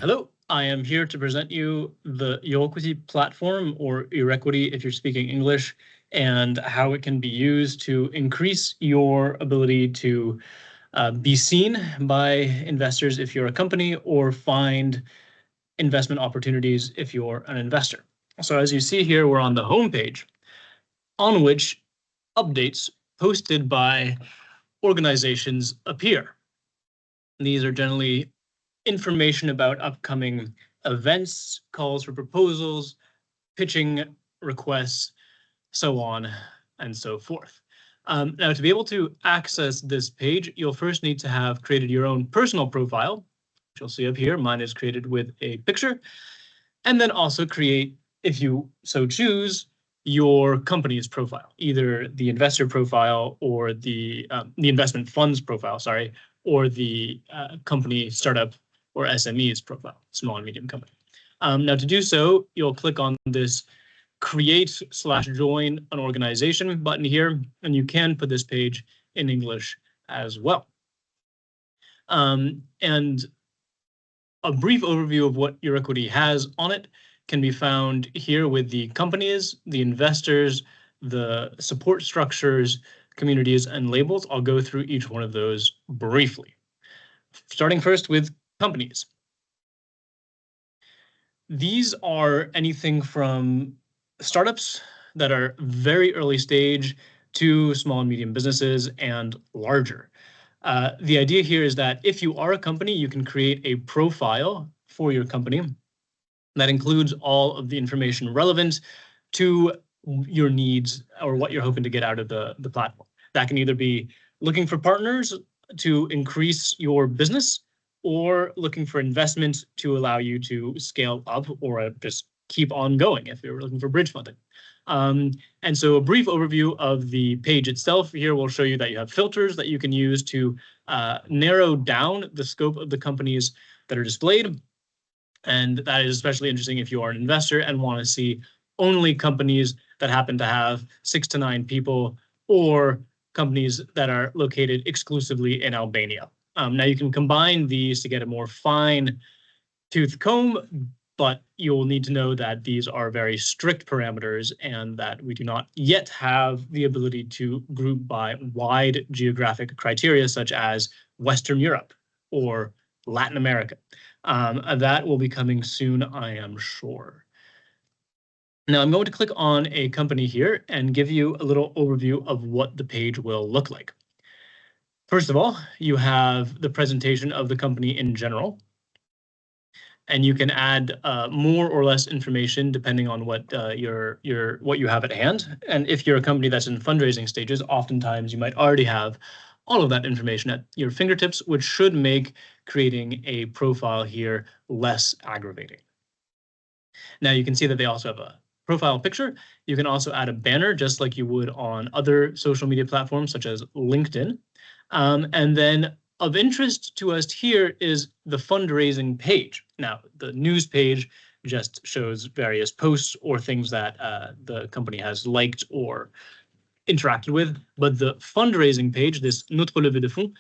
Hello, I am here to present you the EuroQuity platform, or EuroQuity if you're speaking English, and how it can be used to increase your ability to be seen by investors if you're a company, or find investment opportunities if you're an investor. So as you see here, we're on the home page, on which updates posted by organizations appear. These are generally information about upcoming events, calls for proposals, pitching requests, so on and so forth. Now, to be able to access this page, you'll first need to have created your own personal profile, which you'll see up here. Mine is created with a picture, and then also create, if you so choose, your company's profile, either the investor profile or the investment funds profile, sorry, or the company startup or SME's profile, small and medium company. Now, to do so, you'll click on this create/join an organization button here, and you can put this page in English as well. And a brief overview of what EuroQuity has on it can be found here with the companies, the investors, the support structures, communities, and labels. I'll go through each one of those briefly. Starting first with companies. These are anything from startups that are very early stage to small and medium businesses and larger. The idea here is that if you are a company, you can create a profile for your company that includes all of the information relevant to your needs or what you're hoping to get out of the platform. That can either be looking for partners to increase your business, or looking for investment to allow you to scale up, or just keep on going if you're looking for bridge funding. And so a brief overview of the page itself here will show you that you have filters that you can use to narrow down the scope of the companies that are displayed. And that is especially interesting if you are an investor and want to see only companies that happen to have 6 to 9 people, or companies that are located exclusively in Albania. Now you can combine these to get a more fine-tooth comb, but you'll need to know that these are very strict parameters and that we do not yet have the ability to group by wide geographic criteria, such as Western Europe or Latin America. That will be coming soon, I am sure. Now I'm going to click on a company here and give you a little overview of what the page will look like. First of all, you have the presentation of the company in general, and you can add more or less information depending on what what you have at hand. And if you're a company that's in fundraising stages, oftentimes you might already have all of that information at your fingertips, which should make creating a profile here less aggravating. Now you can see that they also have a profile picture. You can also add a banner just like you would on other social media platforms such as LinkedIn. And then of interest to us here is the fundraising page. Now, the news page just shows various posts or things that the company has liked or interacted with. But the fundraising page, this Notre Levée de Fonds,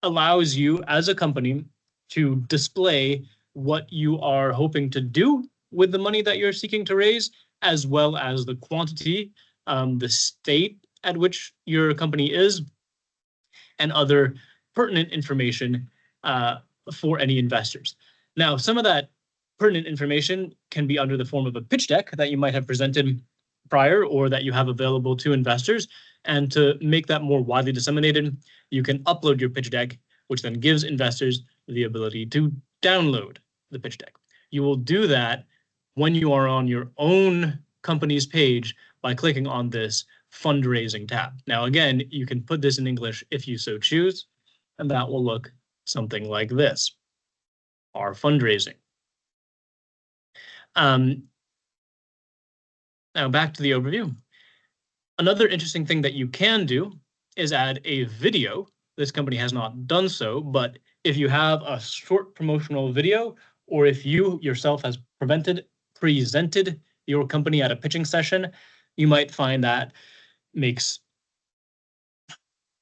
allows you as a company to display what you are hoping to do with the money that you're seeking to raise, as well as the quantity, the state at which your company is, and other pertinent information for any investors. Now, some of that pertinent information can be under the form of a pitch deck that you might have presented prior or that you have available to investors. And to make that more widely disseminated, you can upload your pitch deck, which then gives investors the ability to download the pitch deck. You will do that when you are on your own company's page by clicking on this fundraising tab. Now, again, you can put this in English if you so choose, and that will look something like this: our fundraising. Now back to the overview. Another interesting thing that you can do is add a video. This company has not done so, but if you have a short promotional video, or if you yourself has presented your company at a pitching session, you might find that makes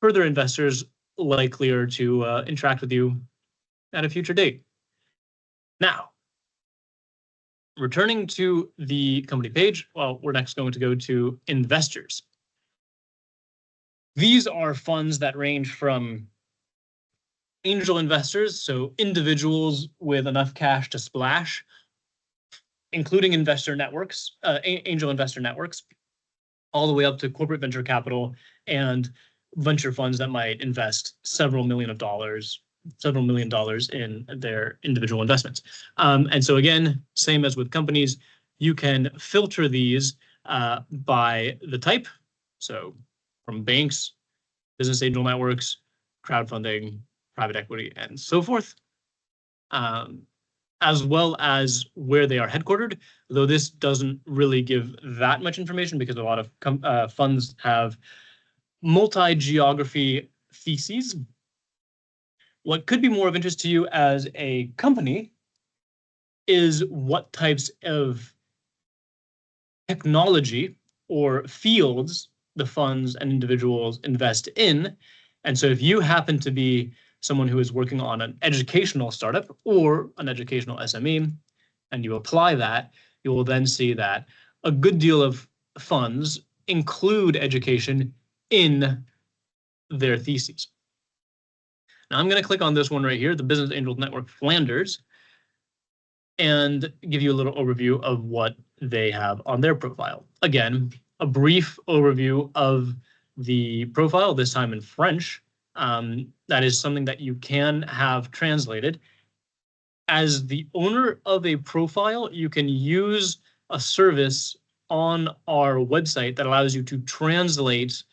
further investors likelier to interact with you at a future date. Now, returning to the company page, well, we're next going to go to investors. These are funds that range from angel investors, so individuals with enough cash to splash, including investor networks, angel investor networks, all the way up to corporate venture capital and venture funds that might invest several million dollars in their individual investments. And so again, same as with companies, you can filter these by the type. So from banks, business angel networks, crowdfunding, private equity, and so forth, as well as where they are headquartered, though this doesn't really give that much information because a lot of funds have multi-geography theses. What could be more of interest to you as a company is what types of technology or fields the funds and individuals invest in. And so if you happen to be someone who is working on an educational startup or an educational SME, and you apply that, you will then see that a good deal of funds include education in their theses. Now I'm going to click on this one right here, the Business Angels Network Flanders, and give you a little overview of what they have on their profile. Again, a brief overview of the profile, this time in French. That is something that you can have translated. As the owner of a profile, you can use a service on our website that allows you to translate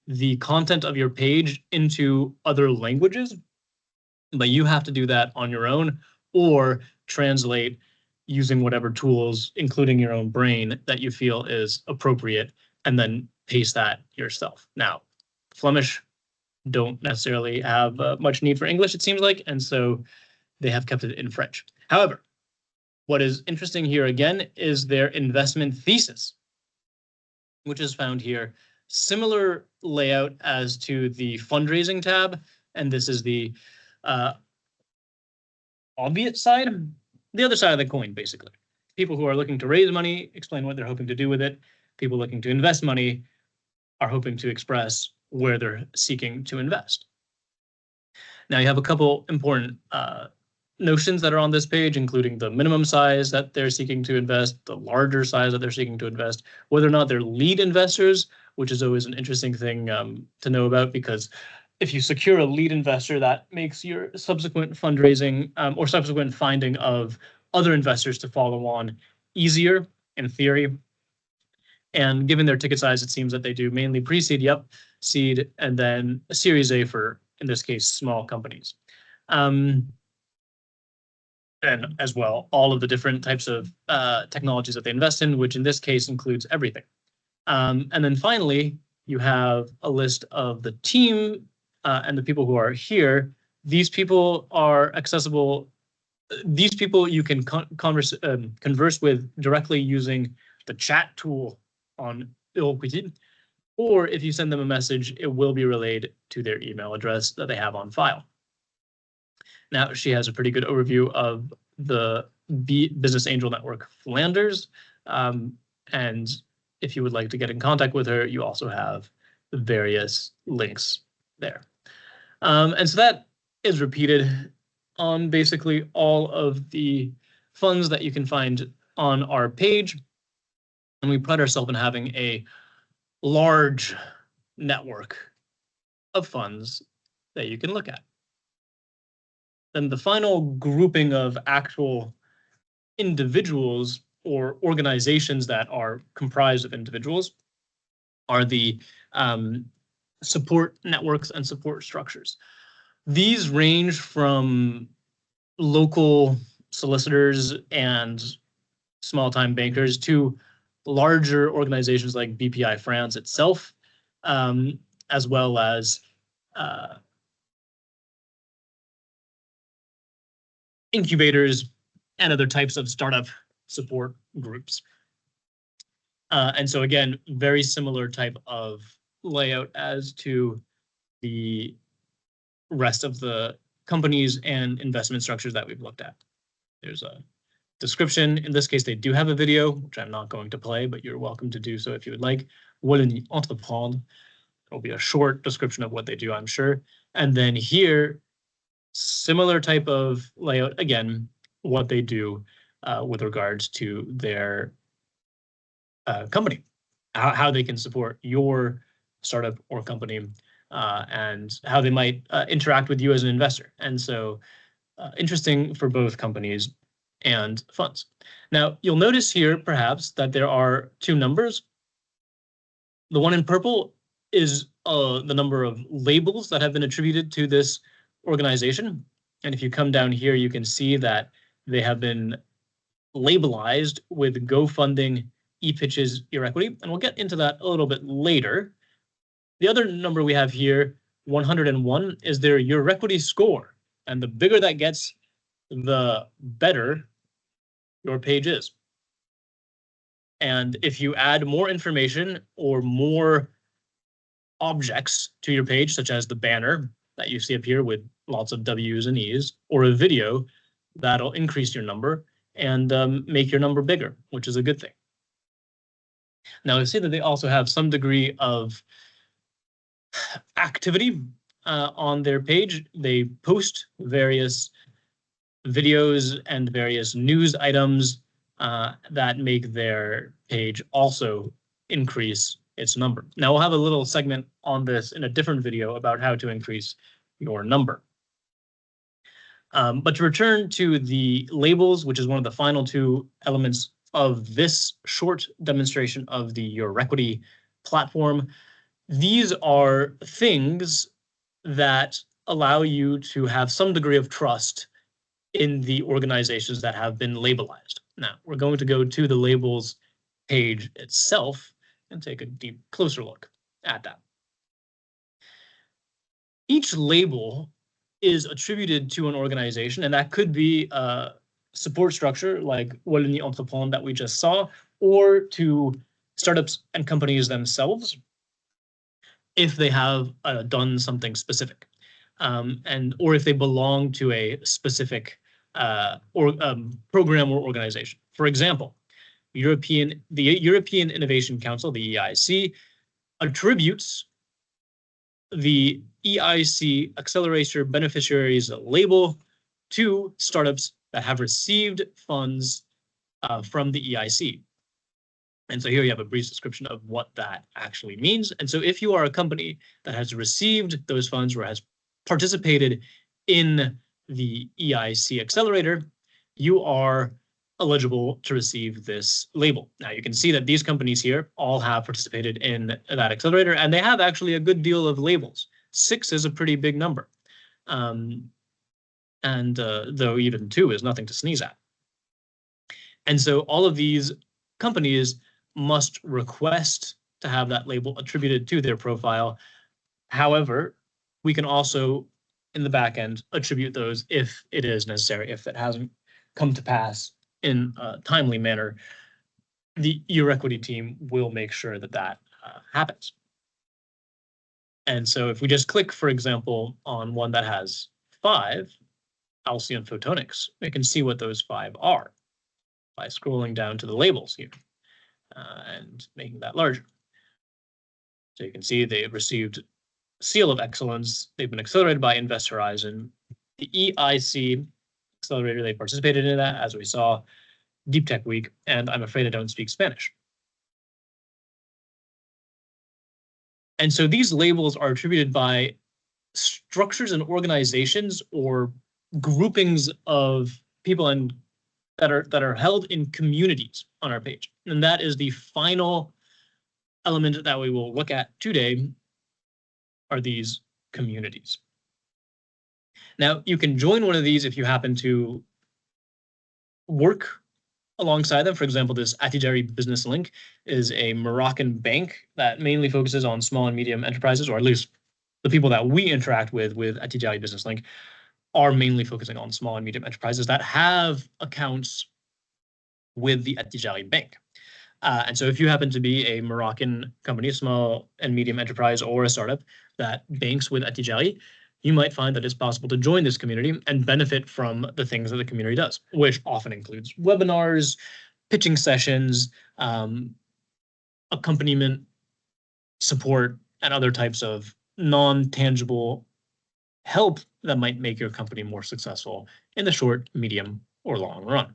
the content of your page into other languages, but you have to do that on your own or translate using whatever tools, including your own brain, that you feel is appropriate, and then paste that yourself. Now, Flemish don't necessarily have much need for English, it seems like, and so they have kept it in French. However, what is interesting here again is their investment thesis, which is found here. Similar layout as to the fundraising tab, and this is the obvious side, the other side of the coin, basically. People who are looking to raise money explain what they're hoping to do with it. People looking to invest money are hoping to express where they're seeking to invest. Now you have a couple important notions that are on this page, including the minimum size that they're seeking to invest, the larger size that they're seeking to invest, whether or not they're lead investors, which is always an interesting thing to know about, because if you secure a lead investor, that makes your subsequent fundraising or subsequent finding of other investors to follow on easier in theory. And given their ticket size, it seems that they do mainly pre-seed, seed, and then a Series A for, in this case, small companies. And as well, all of the different types of technologies that they invest in, which in this case includes everything. And then finally, you have a list of the team and the people who are here. These people are accessible. These people you can converse with directly using the chat tool on EuroQuity, or if you send them a message, it will be relayed to their email address that they have on file. Now, she has a pretty good overview of the Business Angel Network Flanders, and if you would like to get in contact with her, you also have various links there. And so that is repeated on basically all of the funds that you can find on our page. And we pride ourselves in having a large network of funds that you can look at. Then the final grouping of actual individuals or organizations that are comprised of individuals are the support networks and support structures. These range from local solicitors and small-time bankers to larger organizations like BPI France itself, as well as incubators and other types of startup support groups. And so again, very similar type of layout as to the rest of the companies and investment structures that we've looked at. There's a description. In this case, they do have a video, which I'm not going to play, but you're welcome to do so if you would like. Wollen entreprendre. It'll be a short description of what they do, I'm sure. And then here, similar type of layout, again, what they do with regards to their company, how they can support your startup or company, and how they might interact with you as an investor. And so interesting for both companies and funds. Now, you'll notice here, perhaps, that there are two numbers. The one in purple is the number of labels that have been attributed to this organization. And if you come down here, you can see that they have been labelized with GoFunding, ePitches, EuroQuity, and we'll get into that a little bit later. The other number we have here, 101, is their EuroQuity score. And the bigger that gets, the better your page is. And if you add more information or more objects to your page, such as the banner that you see up here with lots of W's and E's, or a video, that'll increase your number and make your number bigger, which is a good thing. Now, I see that they also have some degree of activity on their page. They post various videos and various news items that make their page also increase its number. Now, we'll have a little segment on this in a different video about how to increase your number. But to return to the labels, which is one of the final two elements of this short demonstration of the EuroQuity platform, these are things that allow you to have some degree of trust in the organizations that have been labelized. Now, we're going to go to the labels page itself and take a deep, closer look at that. Each label is attributed to an organization, and that could be a support structure like Wallonie Entreprendre that we just saw, or to startups and companies themselves if they have done something specific, or if they belong to a specific program or organization. For example, the European Innovation Council, the EIC, attributes the EIC Accelerator Beneficiaries label to startups that have received funds from the EIC. And so here you have a brief description of what that actually means. And so if you are a company that has received those funds or has participated in the EIC Accelerator, you are eligible to receive this label. Now you can see that these companies here all have participated in that accelerator, and they have actually a good deal of labels. 6 is a pretty big number. Though even 2 is nothing to sneeze at. And so all of these companies must request to have that label attributed to their profile. However, we can also, in the back end, attribute those if it is necessary, if it hasn't come to pass in a timely manner. The EuroQuity team will make sure that that happens. And so if we just click, for example, on one that has 5, Alcyon Photonics, we can see what those 5 are by scrolling down to the labels here and making that larger. So you can see they've received Seal of Excellence. They've been accelerated by Invest Horizon. The EIC Accelerator, they participated in that, as we saw, Deep Tech Week, and I'm afraid I don't speak Spanish. And so these labels are attributed by structures and organizations or groupings of people and that are held in communities on our page. And that is the final element that we will look at today, are these communities. Now, you can join one of these if you happen to work alongside them. For example, this Attijari Business Link is a Moroccan bank that mainly focuses on small and medium enterprises, or at least the people that we interact with Attijari Business Link are mainly focusing on small and medium enterprises that have accounts with the Attijari Bank. And so if you happen to be a Moroccan company, a small and medium enterprise, or a startup that banks with Attijari, you might find that it's possible to join this community and benefit from the things that the community does, which often includes webinars, pitching sessions, accompaniment, support, and other types of non-tangible help that might make your company more successful in the short, medium, or long run.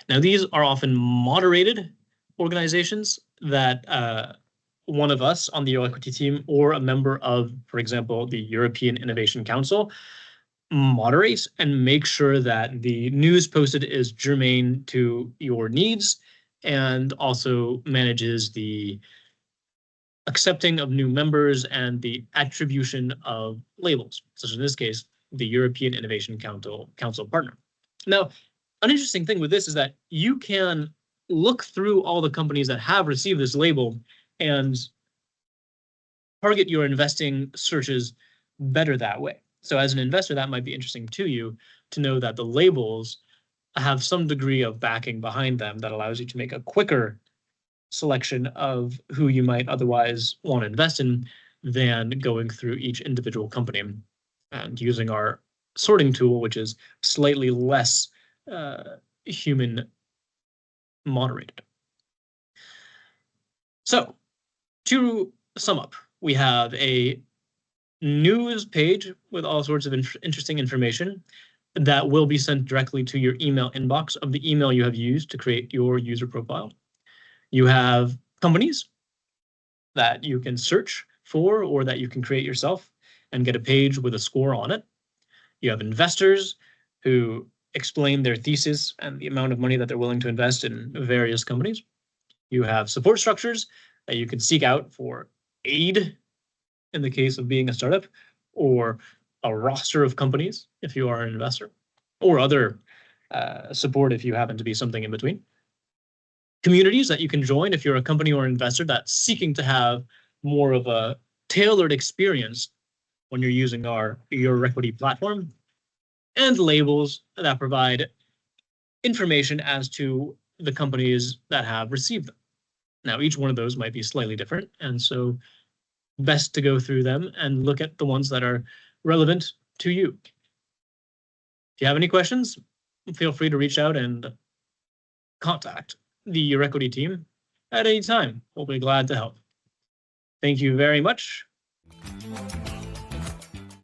Now, these are often moderated organizations that one of us on the EuroQuity team or a member of, for example, the European Innovation Council moderates and make sure that the news posted is germane to your needs and also manages the accepting of new members and the attribution of labels, such as in this case, the European Innovation Council partner. Now, an interesting thing with this is that you can look through all the companies that have received this label and target your investing searches better that way. So as an investor, that might be interesting to you to know that the labels have some degree of backing behind them that allows you to make a quicker selection of who you might otherwise want to invest in than going through each individual company and using our sorting tool, which is slightly less human moderated. So to sum up, we have a news page with all sorts of interesting information that will be sent directly to your email inbox of the email you have used to create your user profile. You have companies that you can search for or that you can create yourself and get a page with a score on it. You have investors who explain their thesis and the amount of money that they're willing to invest in various companies. You have support structures that you can seek out for aid in the case of being a startup, or a roster of companies if you are an investor, or other support if you happen to be something in between. Communities that you can join if you're a company or investor that's seeking to have more of a tailored experience when you're using our EuroQuity platform, and labels that provide information as to the companies that have received them. Now, each one of those might be slightly different, and so best to go through them and look at the ones that are relevant to you. If you have any questions, feel free to reach out and contact the EuroQuity team at any time. We'll be glad to help. Thank you very much.